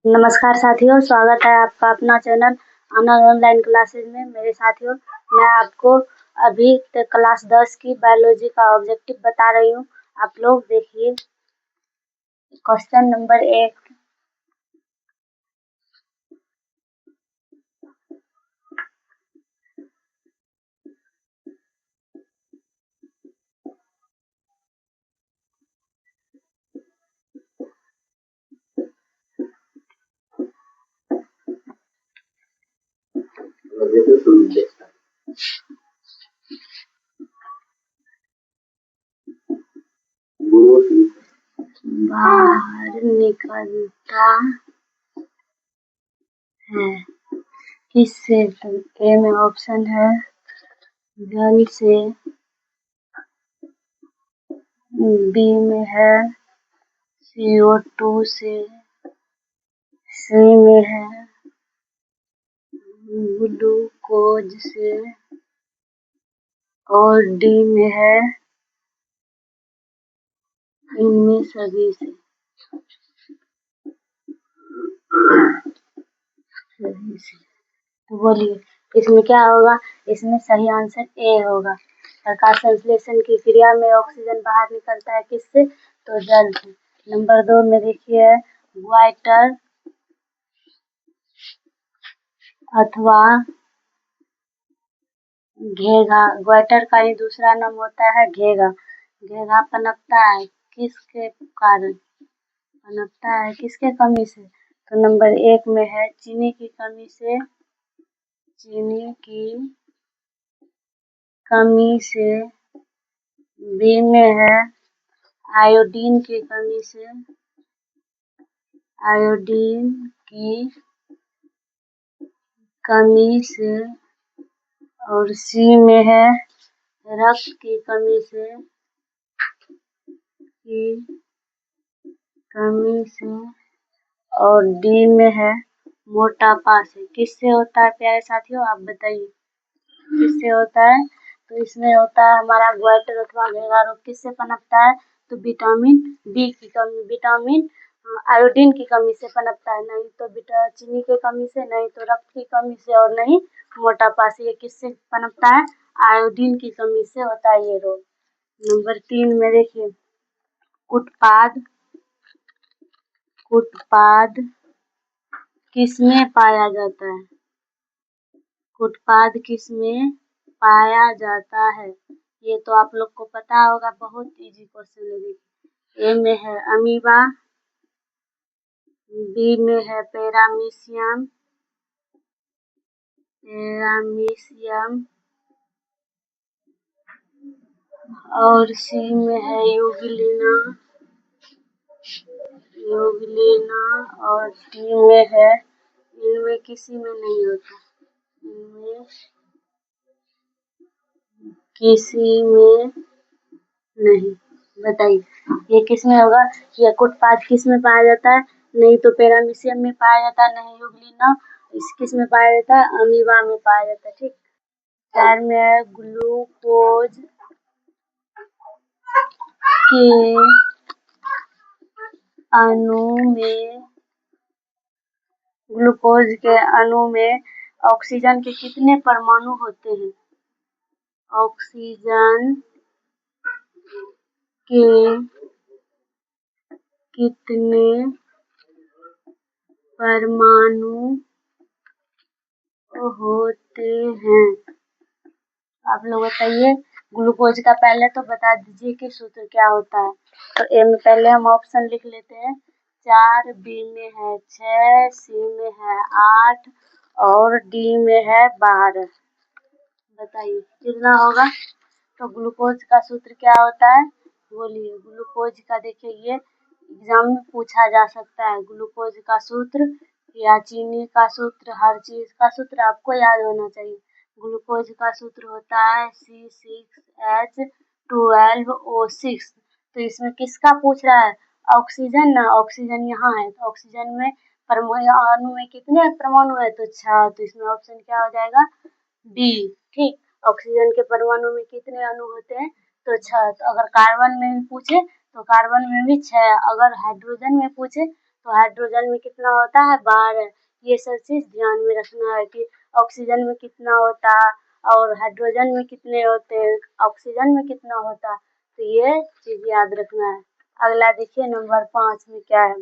नमस्कार साथियों, स्वागत है आपका अपना चैनल आनंद ऑनलाइन क्लासेज में। मेरे साथियों, मैं आपको अभी क्लास 10 की बायोलॉजी का ऑब्जेक्टिव बता रही हूँ। आप लोग देखिए क्वेश्चन नंबर 1। बाहर निकलता है किससे? तो ए में ऑप्शन है जल से, बी में है CO2 से, सी में है ग्लूकोज से और डी में है इनमें सभी से। तो बोलिए इसमें क्या होगा? इसमें सही आंसर ए होगा। प्रकाश संश्लेषण की क्रिया में ऑक्सीजन बाहर निकलता है किससे? तो जल से। नंबर 2 में देखिए ग्वाइटर अथवा घेघा। ग्वाइटर का ही दूसरा नाम होता है घेघा। घेघा पनपता है किसके कारण? पनपता है किसके कमी से? तो नंबर 1 में है चीनी की कमी से। चीनी की कमी से। बी में है आयोडीन की कमी से। आयोडीन की कमी से। और सी में है रक्त की कमी से। और डी में है मोटापा से। किससे होता है प्यारे साथियों, आप बताइए किससे होता है? तो इसमें होता है हमारा ग्वाइटर अथवा घेघा रोग किससे पनपता है? तो विटामिन बी की कमी, विटामिन आयोडीन की कमी से पनपता है। नहीं तो चीनी की कमी से, नहीं तो रक्त की कमी से, और नहीं मोटापा से। ये किससे पनपता है? आयोडीन की कमी से होता है ये रोग। नंबर 3 में देखिए उत्पाद किसमें पाया जाता है? उत्पाद किसमें पाया जाता है? ये तो आप लोग को पता होगा, बहुत इजी क्वेश्चन है। देखिए ए में है अमीबा, बी में है पैरामीशियम और सी में है यूग्लिना और डी में है, इनमें किसी में नहीं होता। इनमें किसी में नहीं। बताइए ये किस में होगा? ये उत्पाद किस में पाया जाता है? नहीं तो पैरामीशियम में पाया जाता है, नहीं यूग्लिना। इस किस में पाया जाता है? अमीबा में पाया जाता है। ठीक। 4 में है ग्लूकोज के अणु में ऑक्सीजन के कितने परमाणु होते हैं? ऑक्सीजन के कितने परमाणु होते हैं? आप लोग बताइए। ग्लूकोज का पहले तो बता दीजिए कि सूत्र क्या होता है। तो ए में पहले हम ऑप्शन लिख लेते हैं 4, बी में है 6, सी में है 8 और डी में है 12। बताइए कितना होगा? तो ग्लूकोज का सूत्र क्या होता है? बोलिए। ग्लूकोज का देखिए ये एग्जाम में पूछा जा सकता है। ग्लूकोज का सूत्र या चीनी का सूत्र, हर चीज का सूत्र आपको याद होना चाहिए। ग्लूकोज का सूत्र होता है C6H12O6। तो इसमें किसका पूछ रहा है? ऑक्सीजन ना। ऑक्सीजन यहाँ है तो ऑक्सीजन में परमाणु में कितने परमाणु है? तो 6। तो इसमें ऑप्शन क्या हो जाएगा? बी। ठीक। ऑक्सीजन के परमाणु में कितने अणु होते हैं? तो 6। तो अगर कार्बन में भी पूछे तो कार्बन में भी 6। अगर हाइड्रोजन में पूछे तो हाइड्रोजन में कितना होता है 12। ये सब चीज ध्यान में रखना है कि ऑक्सीजन में कितना होता और हाइड्रोजन में कितने होते, ऑक्सीजन में कितना होता, तो ये चीज याद रखना है। अगला देखिए नंबर 5 में क्या है।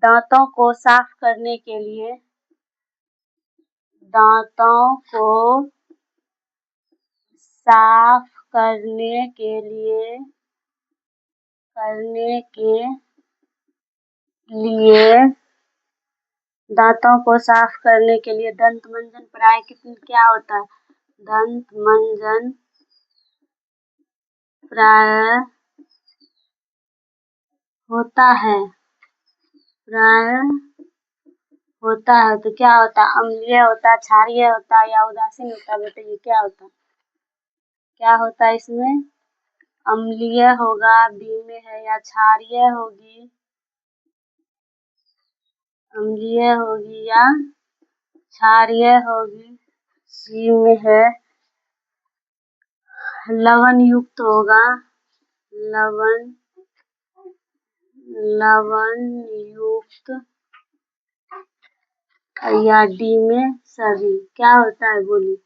दांतों को साफ करने के लिए, दांतों को साफ करने के लिए दांतों को साफ करने के लिए दंत मंजन प्राय कितनी क्या होता है? दंत मंजन प्राय होता है, तो क्या होता है? अम्लीय होता है, क्षारीय होता है या उदासीन होता है? बताइए क्या होता है? क्या होता है इसमें? अम्लीय होगा, बी में है, या क्षारीय होगी, अम्लीय होगी या क्षारीय होगी, सी में है लवण युक्त होगा, लवण युक्त, या डी में सभी। क्या होता है बोलिए?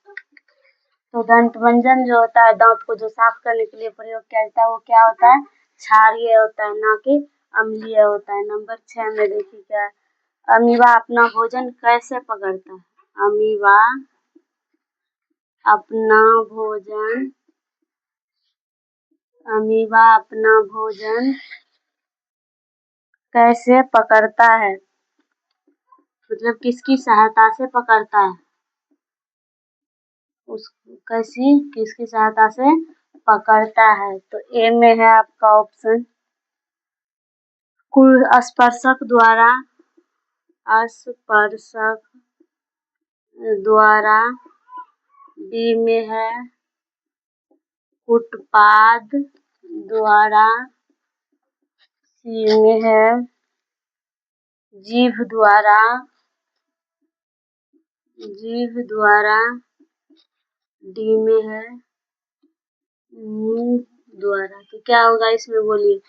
तो दंत मंजन जो होता है, दांत को जो साफ करने के लिए प्रयोग किया जाता है, वो क्या होता है? क्षारीय होता है, ना कि अम्लीय होता है। नंबर 6 में देखिए क्या है। अमीबा अपना भोजन कैसे पकड़ता है? अमीबा अपना भोजन कैसे पकड़ता है? मतलब किसकी सहायता से पकड़ता है? किसकी सहायता से पकड़ता है? तो ए में है आपका ऑप्शन स्पर्शक द्वारा, बी में है उत्पाद द्वारा, सी में है जीभ द्वारा, डी में है मुंह द्वारा। तो क्या होगा इसमें बोलिए?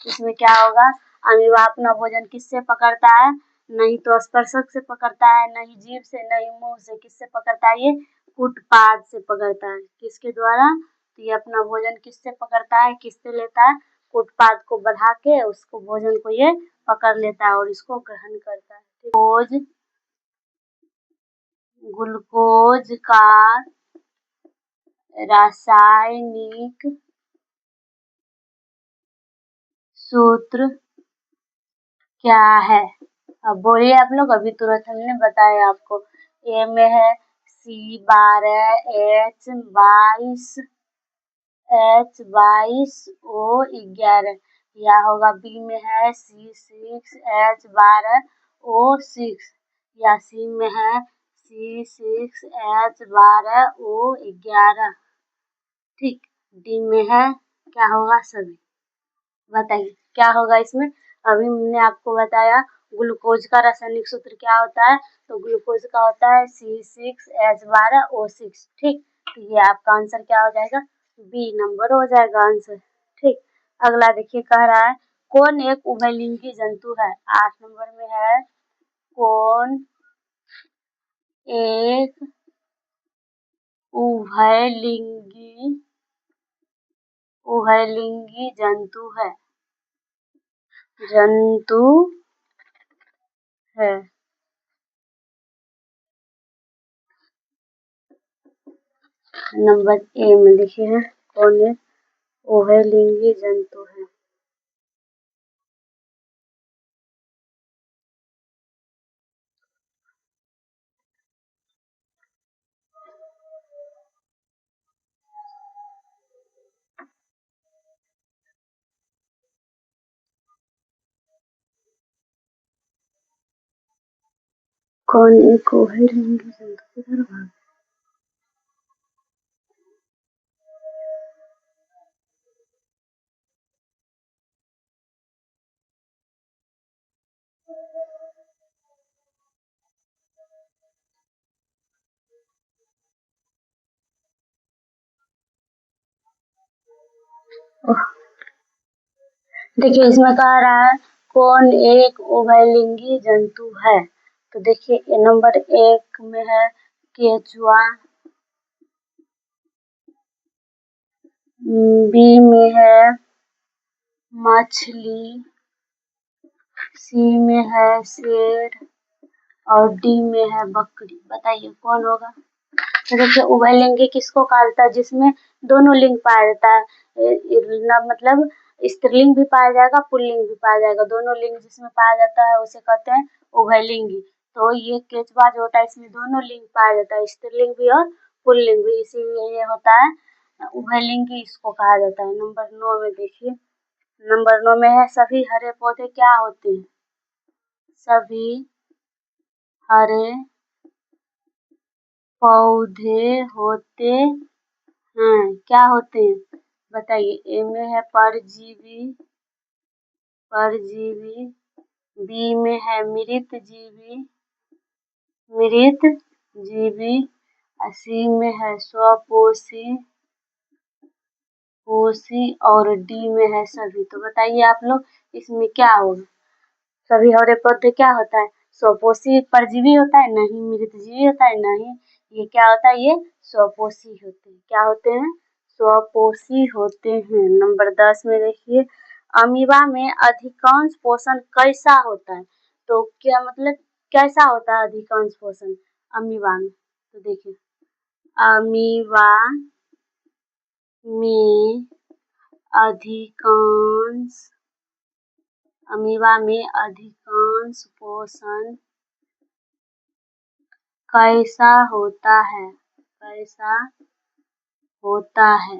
इसमें क्या होगा? अमीबा अपना भोजन किससे पकड़ता है? नहीं तो स्पर्शक से पकड़ता है, नहीं जीभ से, नहीं मुंह से। किससे पकड़ता है? ये उत्पाद से पकड़ता है। किसके द्वारा? तो ये अपना भोजन किससे पकड़ता है, किससे लेता है? उत्पाद को बढ़ा के उसको भोजन को ये पकड़ लेता है और इसको ग्रहण करता है। ग्लूकोज का रासायनिक सूत्र क्या है? अब बोलिए आप लोग, अभी तुरंत हमने बताया आपको। ए में है C12H22O11, या होगा बी में है C6H12O6, या सी में है C6H12O11। ठीक, डी में है क्या होगा? सभी। बताइए क्या होगा इसमें? अभी मैंने आपको बताया ग्लूकोज का रासायनिक सूत्र क्या होता है। तो ग्लूकोज का होता है C6H12O6। ठीक, तो ये आपका आंसर क्या हो जाएगा? बी नंबर हो जाएगा आंसर। ठीक, अगला देखिए कह रहा है कौन एक उभयलिंगी जंतु है? 8 नंबर में है कौन एक उभयलिंगी जंतु है? नंबर ए में देखिए कौन एक उभयलिंगी जंतु है? कौन एक उभयलिंगी जंतु किधर भाग? देखिए इसमें कह रहा है कौन एक उभयलिंगी जंतु है? तो देखिए नंबर 1 में है केचुआ, बी में है मछली, सी में है शेर और डी में है बकरी। बताइए कौन होगा? तो देखिए उभयलिंगी किसको कहा जाता है? जिसमें दोनों लिंग पाया जाता है, मतलब स्त्रीलिंग भी पाया जाएगा, पुल्लिंग भी पाया जाएगा। दोनों लिंग जिसमें पाया जाता है उसे कहते हैं उभयलिंगी। तो ये केचुआ जो होता है इसमें दोनों लिंग पाया जाता है, स्त्रीलिंग भी और पुल्लिंग भी, इसीलिए ये होता है उभयलिंगी, इसको कहा जाता है। नंबर 9 में देखिए, नंबर 9 में है सभी हरे पौधे क्या होते हैं? सभी हरे पौधे होते हैं, क्या होते हैं? बताइए। ए में है परजीवी, परजीवी, बी में है मृत जीवी, मृत जीवी, सी में है स्वपोषी, पोषी और डी में है सभी। तो बताइए आप लोग इसमें क्या होगा? सभी हरे पौधे क्या होता है? स्वपोषी परजीवी होता है? नहीं। मृत जीवी होता है? नहीं। ये क्या होता है? ये स्वपोषी होते हैं। क्या होते हैं? स्वपोषी होते हैं। नंबर 10 में देखिए, अमीबा में अधिकांश पोषण कैसा होता है? तो क्या मतलब कैसा होता है अधिकांश पोषण अमीबा में? तो देखिए अमीबा में अधिकांश, अमीबा में अधिकांश पोषण कैसा होता है? कैसा होता है?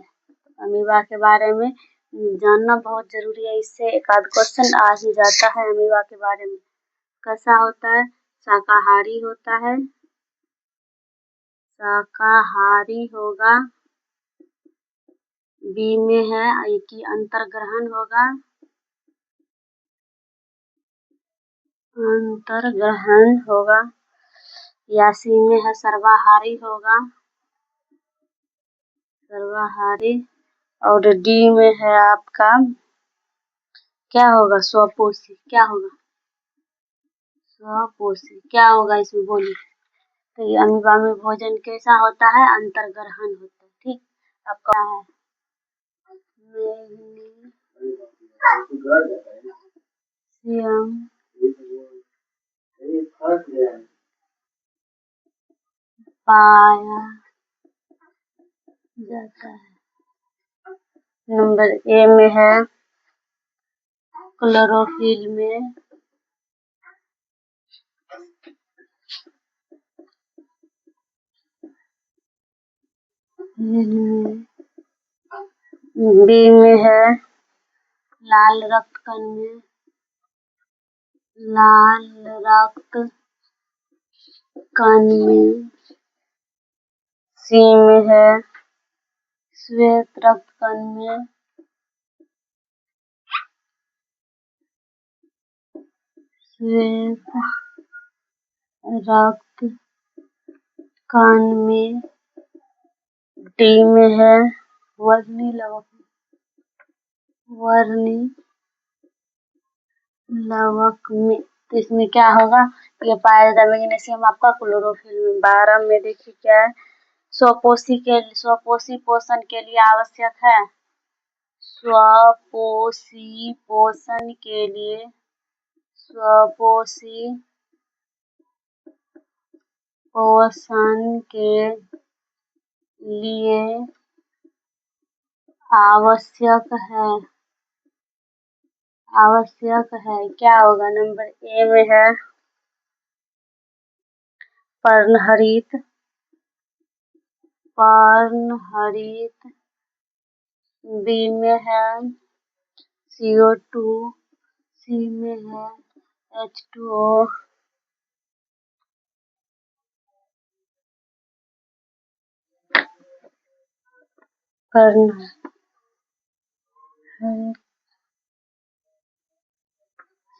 अमीबा के बारे में जानना बहुत जरूरी है, इससे एक आध क्वेश्चन आ ही जाता है अमीबा के बारे में। कैसा होता है? शाकाहारी होता है, शाकाहारी होगा। बी में है कि अंतर्ग्रहण होगा, अंतर्ग्रहण होगा। या सी में है सर्वाहारी होगा, सर्वाहारी। और डी में है आपका क्या होगा? स्वपोषी। क्या होगा? स्वपोषी। क्या होगा इसमें बोलिए? तो ये अमीबा में भोजन कैसा होता है? अंतर्ग्रहण होता है। ठीक, आपका है मैग्नीशियम पाया जाता है। नंबर ए में है क्लोरोफिल में, बी में है लाल रक्त कण में, लाल रक्त कण में। सी में है श्वेत रक्त कण में, श्वेत रक्त कण में। डी में है वर्णी लवक, वर्णी लवक में। तो इसमें क्या होगा? ये पाया जाता है मैग्नीशियम आपका क्लोरोफिल में। 12 में देखिए क्या है, स्वपोषी पोषण के लिए आवश्यक है, स्वपोषी पोषण के लिए, स्वपोषी पोषण के लिए आवश्यक है, आवश्यक है। क्या होगा? नंबर ए में है पर्णहरित, पर्णहरित। बी में है CO2, सी में है H2O। पर्णहरित,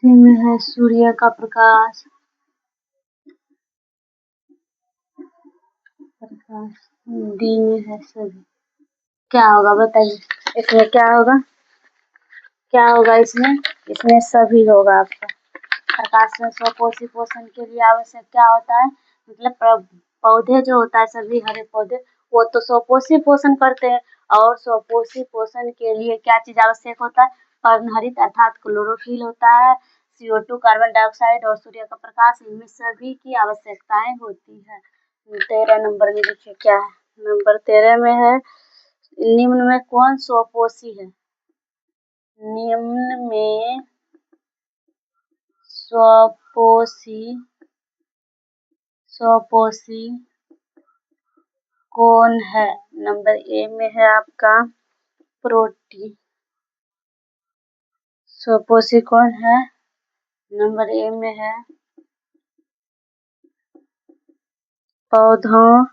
सी में है सूर्य का प्रकाश, प्रकाश। डी में है सभी। क्या होगा बताइए इसमें क्या होगा? क्या होगा इसमें? इसमें सभी होगा आपका। प्रकाश में स्वपोषी पोषण के लिए आवश्यक क्या होता है? मतलब पौधे जो होता है, सभी हरे पौधे, वो तो स्वपोषी पोषण करते हैं। और स्वपोषी पोषण के लिए क्या चीज आवश्यक होता है? पर्णहरित अर्थात क्लोरोफिल होता है, CO2 कार्बन डाइऑक्साइड और सूर्य का प्रकाश, इनमें सभी की आवश्यकताएं होती है। 13 नंबर में देखिए क्या है। नंबर 13 में है, निम्न में कौन स्वपोषी है? निम्न में स्वपोषी कौन है? नंबर ए में है आपका प्रोटीन। स्वपोषी कौन है? नंबर ए में है पौधों।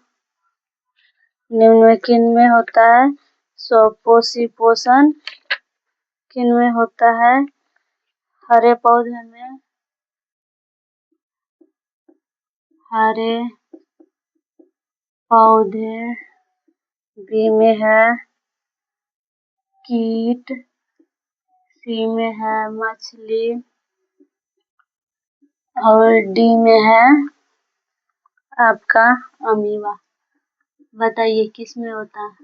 निम्न में किन में होता है स्वपोषी पोषण? किन में होता है? हरे पौधे में, हरे पौधे। बी में है कीट। सी में है मछली और डी में है आपका अमीबा। बताइए किस में होता है?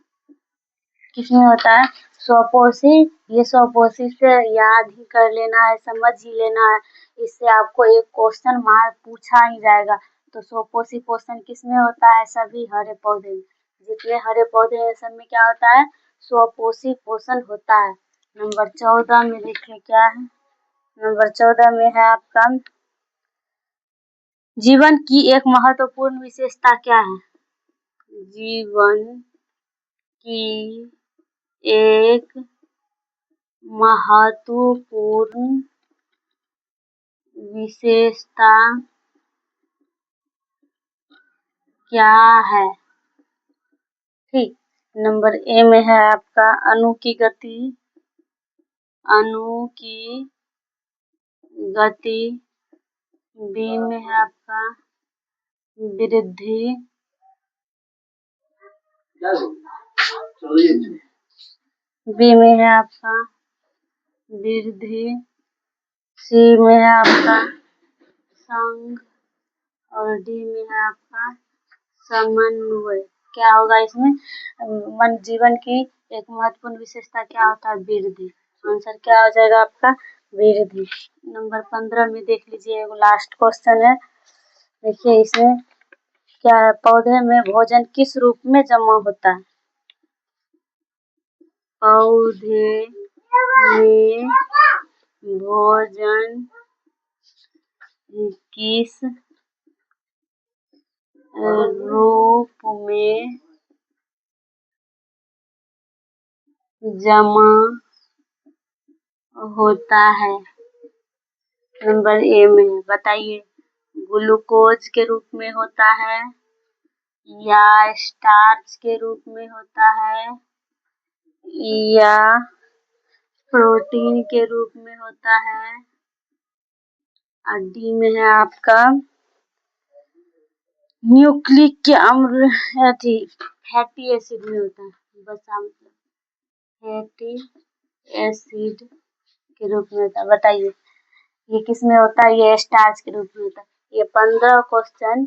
किसमें होता है? स्वपोषी। ये स्वपोषी से याद ही कर लेना है, समझ ही लेना है, इससे आपको एक क्वेश्चन मार्क पूछा ही जाएगा। तो स्वपोषी पोषण किसमें होता है? सभी हरे पौधे में। जितने हरे पौधे हैं सब में क्या होता है? स्वपोषी पोषण होता है। नंबर 14 में देखिए क्या है। नंबर 14 में है आपका जीवन की एक महत्वपूर्ण विशेषता क्या है? जीवन की एक महत्वपूर्ण विशेषता क्या है? ठीक। नंबर ए में है आपका अणु की गति। अणु की गति। बी में है आपका वृद्धि। बी में है आपका वृद्धि। सी में है आपका संघ और डी में है आपका समन्वय। क्या होगा इसमें? मन जीवन की एक महत्वपूर्ण विशेषता क्या होता है? वृद्धि। आंसर क्या हो जाएगा आपका? वृद्धि। नंबर 15 में देख लीजिए, एगो लास्ट क्वेश्चन है। देखिए इसमें क्या है? पौधे में भोजन किस रूप में जमा होता है? पौधे में भोजन किस रूप में जमा होता है? नंबर ए में बताइए, ग्लूकोज के रूप में होता है या स्टार्च के रूप में होता है या प्रोटीन के रूप में होता है? और डी में है आपका न्यूक्लिक अम्ल फैटी एसिड में होता है। बस मतलब फैटी एसिड के रूप में होता है। बताइए ये किस में होता है? ये स्टार्च के रूप में होता है। ये 15 क्वेश्चन